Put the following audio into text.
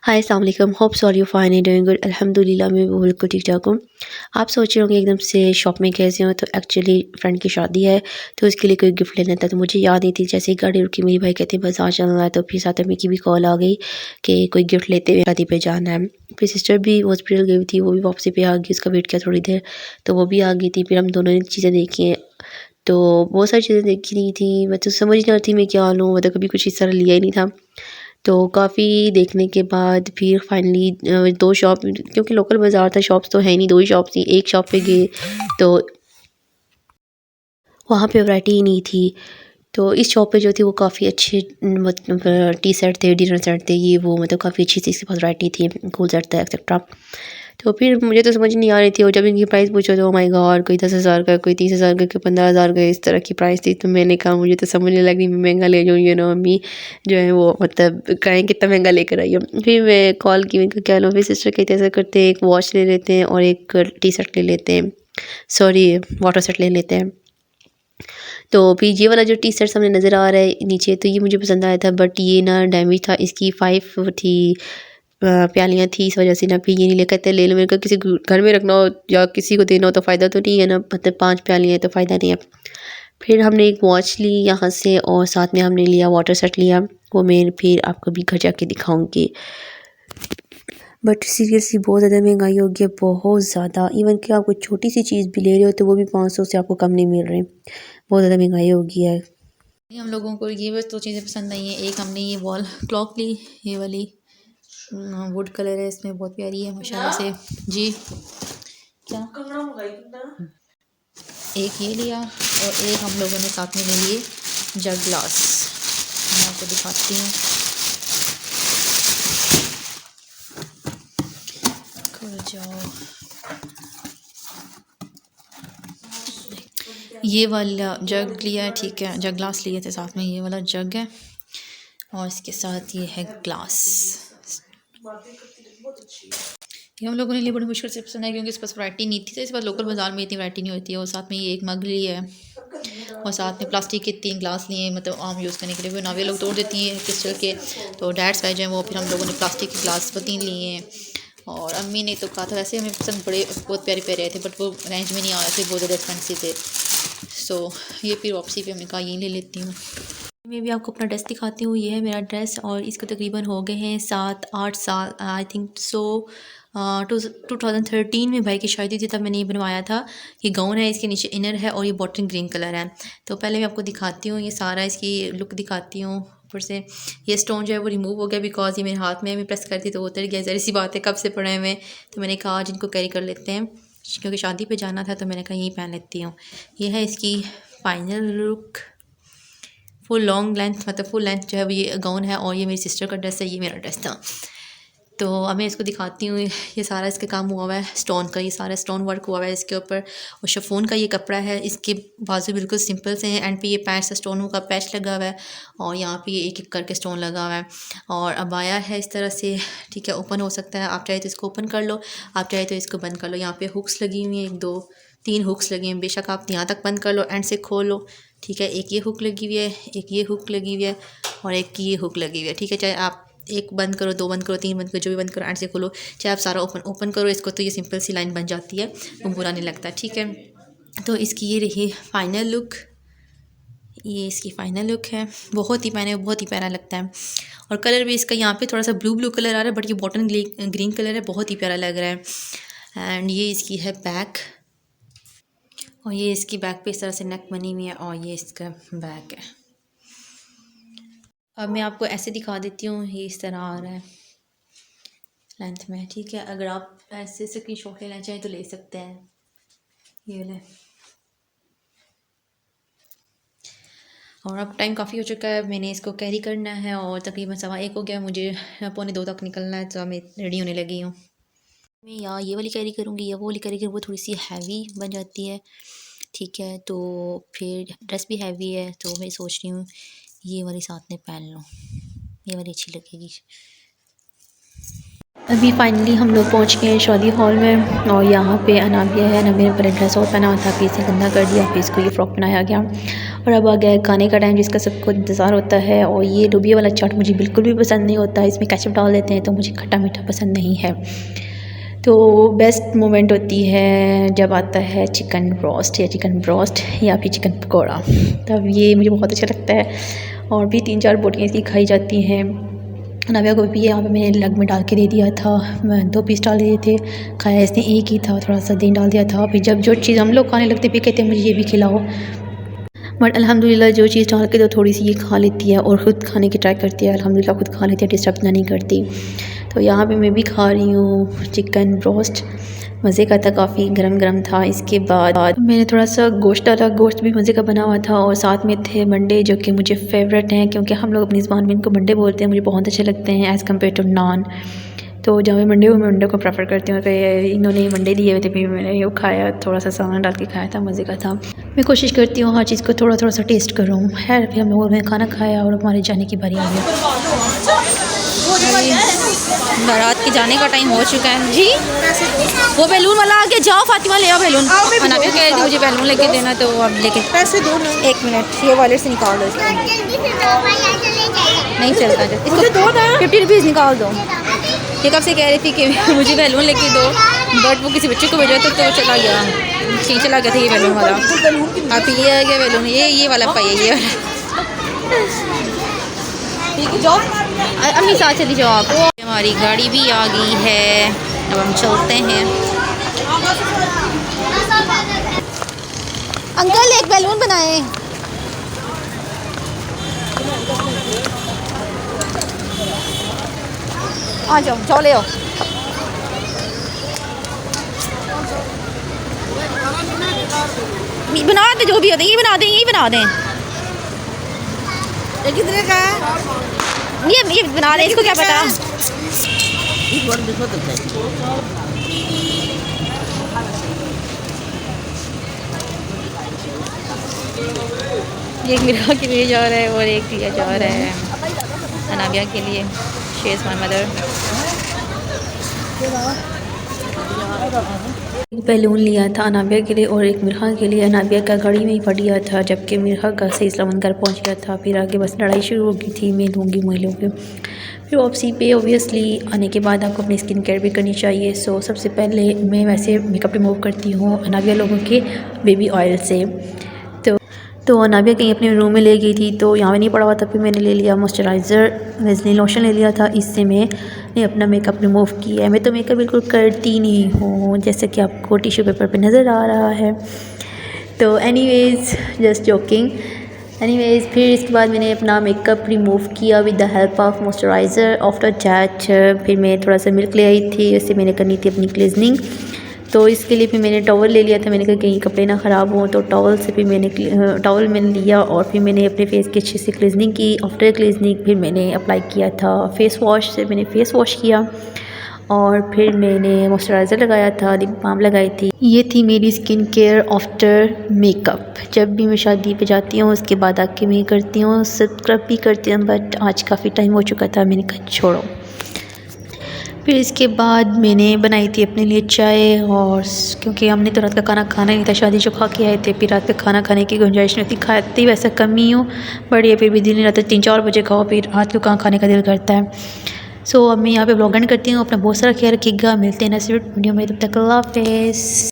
हाय अस्सलाम वालेकुम, hope sorry you fine and doing good. अल्हम्दुलिल्लाह मैं भी बिल्कुल ठीक ठाक हूँ। आप सोच रहे होंगे एकदम से शॉप में कैसे हो, तो एक्चुअली फ्रेंड की शादी है तो उसके लिए कोई गिफ्ट लेना था। तो मुझे याद नहीं थी, जैसे ही गाड़ी रुकी मेरे भाई कहते बाजार चलना है, तो फिर साथ में की भी कॉल आ गई कि कोई गिफ्ट लेते हुए शादी पे जाना है। फिर सिस्टर भी हॉस्पिटल गई थी, वो भी वापसी पे आ गई, उसका वेट किया थोड़ी देर तो वो भी आ गई थी। फिर हम दोनों ने चीज़ें देखी हैं, तो बहुत सारी चीज़ें देखी नहीं थी। मैं तो समझ नहीं आती मैं क्या लूँ, मतलब कभी कुछ इस तरह लिया ही नहीं था। तो काफ़ी देखने के बाद फिर फाइनली 2 शॉप, क्योंकि लोकल बाज़ार था, शॉप्स तो है नहीं, 2 ही शॉप थी। एक शॉप पे गए तो वहाँ पे वैरायटी ही नहीं थी। तो इस शॉप पे जो थी वो काफ़ी अच्छे मतलब टी सेट थे, डिनर सेट थे, ये वो मतलब काफ़ी अच्छी सी इसके पास वैरायटी थी, कूल सेट था एक्सेट्रा। तो फिर मुझे तो समझ नहीं आ रही थी, और जब इनकी प्राइस पूछो तो ओ माय गॉड, कोई 10,000 का, कोई 30,000 का, कोई 15,000 का, इस तरह की प्राइस थी। तो मैंने कहा मुझे तो समझ नहीं लग रही, मैं महंगा ले जाऊँ, मम्मी जो है वो मतलब कहें कितना महंगा लेकर आई हो। फिर मैं कॉल की, मैं कहा क्या लो। फिर सिस्टर कहते ऐसा करते हैं, एक वॉच ले लेते हैं और एक टी शर्ट ले लेते हैं, सॉरी वाटर सेट ले लेते हैं। तो फिर ये वाला जो टी शर्ट सामने नज़र आ रहा है नीचे, तो ये मुझे पसंद आया था, बट ये ना डैमेज था, इसकी 5 थी प्यालियाँ थी, इस वजह से ना फिर ये नहीं ले कहते ले लो। मेरे को किसी घर में रखना हो या किसी को देना हो तो फ़ायदा तो नहीं है ना, मतलब 5 प्यालियाँ हैं तो फ़ायदा नहीं है। फिर हमने एक वॉच ली यहाँ से, और साथ में हमने लिया वाटर सेट लिया, वो मैं फिर आपको भी घर जाके दिखाऊंगी। बट सीरियसली बहुत ज़्यादा महंगाई हो गई है, बहुत ज़्यादा। इवन कि आप कोई छोटी सी चीज़ भी ले रहे हो तो वो भी 500 से आपको कम नहीं मिल रहे, बहुत ज़्यादा महंगाई हो गई है। हम लोगों को ये बस 2 चीज़ें पसंद आई हैं। एक हमने ये वॉल क्लॉक ली, ये वाली वुड कलर है, इसमें बहुत प्यारी है माशाल्लाह से जी। क्या एक ये लिया, और एक हम लोगों ने साथ में ले लिए जग ग्लास। मैं आपको दिखाती हूँ, खुल जाओ। ये वाला जग लिया है, ठीक है, जग ग्लास लिए थे साथ में, ये वाला जग है और इसके साथ ये है ग्लास। ये हम लोगों ने लिए बड़ी मुश्किल से पसंद है, क्योंकि इस पास वैरायटी नहीं थी, तो इस बार लोकल बाज़ार में इतनी वैरायटी नहीं होती है। और साथ में ये एक मग ली है, और साथ में प्लास्टिक के 3 ग्लास लिए, मतलब आम यूज़ करने के लिए। वो नावे लोग तोड़ देती हैं क्रिस्टल के, तो डैड्स का जो है वो, फिर हम लोगों ने प्लास्टिक के ग्लास 3 लिए हैं। और अम्मी ने तो कहा था, वैसे हमें पसंद बड़े बहुत प्यारे प्यारे आए थे, बट वो रेंज में नहीं आ रहे थे, बहुत ज़्यादा एक्सपेंसिव थे। सो ये फिर वापसी पे हमने कहा यही ले लेती हूँ। मैं भी आपको अपना ड्रेस दिखाती हूँ। ये है मेरा ड्रेस, और इसको तकरीबन हो गए हैं 7-8 साल, आई थिंक सो। 2013 में भाई की शादी थी, तब मैंने ये बनवाया था। ये गाउन है, इसके नीचे इनर है, और ये बॉटल ग्रीन कलर है। तो पहले मैं आपको दिखाती हूँ, ये सारा इसकी लुक दिखाती हूँ। ऊपर से ये स्टोन जो है वो रिमूव हो गया, बिकॉज ये मेरे हाथ में मैं प्रेस करती तो उतर गया। ज़रा सी बात है, कब से पड़े हुए, तो मैंने कहा आज इनको कैरी कर लेते हैं, क्योंकि शादी पे जाना था, तो मैंने कहा यही पहन लेती हूँ। ये है इसकी final look, full long length, मतलब फुल लेंथ जो है वो ये गाउन है, और ये मेरी सिस्टर का ड्रेस है, ये मेरा ड्रेस था। तो अब मैं इसको दिखाती हूँ। ये सारा इसका काम हुआ हुआ है स्टोन का, ये सारा स्टोन वर्क हुआ हुआ है इसके ऊपर, और शिफॉन का ये कपड़ा है। इसके बाजू बिल्कुल सिंपल से हैं, एंड पे ये पैच से स्टोनों का पैच लगा हुआ है, और यहाँ पे ये एक एक करके स्टोन लगा हुआ है। और अबाया है इस तरह से, ठीक है, ओपन हो सकता है, आप चाहे तो इसको ओपन कर लो, आप चाहे तो इसको बंद कर लो। यहाँ पे हुक्स लगी हुई हैं, 1 2 3 हुक्स लगी हैं, बेशक आप यहाँ तक बंद कर लो, एंड से खोल लो, ठीक है। एक ये हुक लगी हुई है, एक ये हुक लगी हुई है, और एक ये हुक लगी हुई है, ठीक है। चाहे आप एक बंद करो, 2 बंद करो, 3 बंद करो, जो भी बंद करो, एंड से खोलो, चाहे आप सारा ओपन करो इसको, तो ये सिंपल सी लाइन बन जाती है, वो बुरा नहीं लगता, ठीक है। तो इसकी ये रही फाइनल लुक, ये इसकी फाइनल लुक है। बहुत ही मैंने बहुत ही प्यारा लगता है, और कलर भी इसका यहाँ पे थोड़ा सा ब्लू ब्लू कलर आ रहा है, बट ये बॉटल ग्रीन कलर है, बहुत ही प्यारा लग रहा है। एंड ये इसकी है बैक, और ये इसकी बैक पे इस तरह से नेक बनी हुई है, और ये इसका बैक है। अब मैं आपको ऐसे दिखा देती हूँ, ये इस तरह आ रहा है लेंथ में, ठीक है। अगर आप ऐसे स्क्रीनशॉट लेना चाहें तो ले सकते हैं, ये ले। और अब टाइम काफ़ी हो चुका है, मैंने इसको कैरी करना है, और तकरीबन 1:15 हो गया, मुझे 1:45 तक निकलना है, तो मैं रेडी होने लगी हूँ। मैं या ये वाली कैरी करूँगी या वो वाली कैरी करूँगी, वो थोड़ी सी हैवी बन जाती है, ठीक है। तो फिर ड्रेस भी हैवी है, तो मैं सोच रही हूँ ये वाली साथ में पहन लूँ, ये वाली अच्छी लगेगी। अभी फाइनली हम लोग पहुंच गए हैं शादी हॉल में, और यहाँ पे अनाबिया है ना, मेरे पहले ड्रेस और पहना था, फिर इसे गंदा कर दिया, फिर इसको ये फ़्रॉक बनाया गया, और अब आ गया है खाने का टाइम जिसका सबको इंतज़ार होता है। और ये लोबिया वाला चाट मुझे बिल्कुल भी पसंद नहीं होता, इसमें केचप डाल देते हैं तो मुझे खट्टा मीठा पसंद नहीं है। तो बेस्ट मोमेंट होती है जब आता है चिकन रोस्ट या फिर चिकन पकौड़ा, तब ये मुझे बहुत अच्छा लगता है। और भी 3-4 बोटियाँ इसकी खाई जाती हैं। नाविया को भी यहाँ पे मैंने लग में डाल के दे दिया था, 2 पीस डाल दिए थे, खाया इसने एक ही था, थोड़ा सा दही डाल दिया था। फिर जब जो चीज़ हम लोग खाने लगते फिर कहते हैं मुझे ये भी खिलाओ, बट अल्हम्दुलिल्लाह जो चीज़ डाल के तो थोड़ी सी ये खा लेती है और ख़ुद खाने की ट्राई करती है। अल्हम्दुलिल्लाह खुद खा लेती है, डिस्टर्ब नहीं करती। तो यहाँ पे मैं भी खा रही हूँ चिकन रोस्ट, मज़े का था, काफ़ी गरम गरम था। इसके बाद मैंने थोड़ा सा गोश्त डाला, गोश्त भी मज़े का बना हुआ था। और साथ में थे मंडे जो कि मुझे फेवरेट हैं, क्योंकि हम लोग अपनी ज़बान में इनको मंडे बोलते हैं, मुझे बहुत अच्छे लगते हैं एज़ कम्पेयर टू नान। तो जब मैं मंडे को प्रेफर करती हूँ। तो इन्होंने मंडे दिए हुए थे, फिर मैंने ये खाया, थोड़ा सा सामान डाल के खाया था, मज़े का था। मैं कोशिश करती हूँ हर चीज़ को थोड़ा थोड़ा सा टेस्ट करूँ। खैर फिर हम लोगों ने खाना खाया और हमारे जाने की बारी आ गई। बारात के जाने का टाइम हो चुका है जी। वो बैलून वाला आगे जाओ, फातिमा ले आओ बैलून। अनाबिया कह रही थी मुझे बैलून लेके देना, तो अब लेके पैसे दो ना। 1 मिनट, ये वॉलेट से निकाल दो इसको। नहीं चलता इसको, दो ना, 50 रुपीज़ निकाल दो। ये कब से कह रही थी कि मुझे बैलून लेके दो, बट वो किसी बच्चे को भेजा तो वो चला गया, ठीक चला गया था ये बैलून वाला। आप ये आ गया बैलून, ये वाला पाइए, ये वाला जाओ। अम्मी साथ चली जाओ आप। हमारी गाड़ी भी आ गई है, अब हम चलते हैं। अंकल एक बैलून बनाए। आ जाओ, जाओ ले आओ। बना दे जो भी होते हैं, ये बना दें, यही बना दें। ये कितने का है? ये बना दें, इसको क्या पता। एक मिर्हा के लिए जा रहा है और एक दिया जा रहा है अनाबिया के लिए। She is my mother. Balloon लिया था अनाबिया के लिए और एक मिर्हा के लिए। अनाबिया का गाड़ी में ही फट गया था, जबकि मिर्हा का सही सलामत घर पहुंच गया था। फिर आगे बस लड़ाई शुरू हो गई थी, मैं लूँगी। फिर वापसी पे ओबियसली आने के बाद आपको अपनी स्किन केयर भी करनी चाहिए। सो सबसे पहले मैं वैसे मेकअप रिमूव करती हूँ अनाबिया लोगों के बेबी ऑयल से। तो अनाबिया कहीं अपने रूम में ले गई थी, तो यहाँ पे नहीं पड़ा हुआ था। फिर मैंने ले लिया मॉइस्चराइज़र, वैसलीन लोशन ले लिया था, इससे मैंने अपना मेकअप रिमूव किया है। मैं तो मेकअप बिल्कुल करती नहीं हूँ, जैसे कि आपको टिश्यू पेपर पे नज़र आ रहा है। तो एनीवेज़ जस्ट जोकिंग। फिर इसके बाद मैंने अपना मेकअप रिमूव किया with the help of moisturiser. After that फिर मैं थोड़ा सा मिल्क ले आई थी, उससे मैंने करनी थी अपनी क्लीजनिंग। तो इसके लिए फिर मैंने टॉवल ले लिया था। मैंने कहा कहीं कपड़े ना ख़राब हों, तो टॉवल मैंने लिया और फिर मैंने अपने फेस की अच्छे से क्लीजनिंग की। आफ्टर क्लीजनिंग फिर मैंने अप्लाई किया था फेस वॉश से, मैंने फेस वॉश किया और फिर मैंने मॉइस्चराइज़र लगाया था, लिप बाम लगाई थी। ये थी मेरी स्किन केयर आफ्टर मेकअप। जब भी मैं शादी पे जाती हूँ उसके बाद आके मैं करती हूँ, स्क्रब भी करती हूँ, बट आज काफ़ी टाइम हो चुका था, मैंने कहा छोड़ो। फिर इसके बाद मैंने बनाई थी अपने लिए चाय, और क्योंकि हमने तो रात का खाना खाना नहीं था, शादी जो खा के आए थे, फिर रात का खाना खाने की गुंजाइश नहीं थी। खाती वैसे कम ही हूँ, बट ये फिर भी दिल नहीं रहता 3-4 बजे खाओ, फिर रात को कहाँ खाने का दिल करता है। सो अब मैं यहाँ पे ब्लॉग एंड करती हूँ। अपना बहुत सारा ख्याल रखिएगा, मिलते हैं नेक्स्ट वीडियो में, तब तक अल्लाह हाफ़िज़।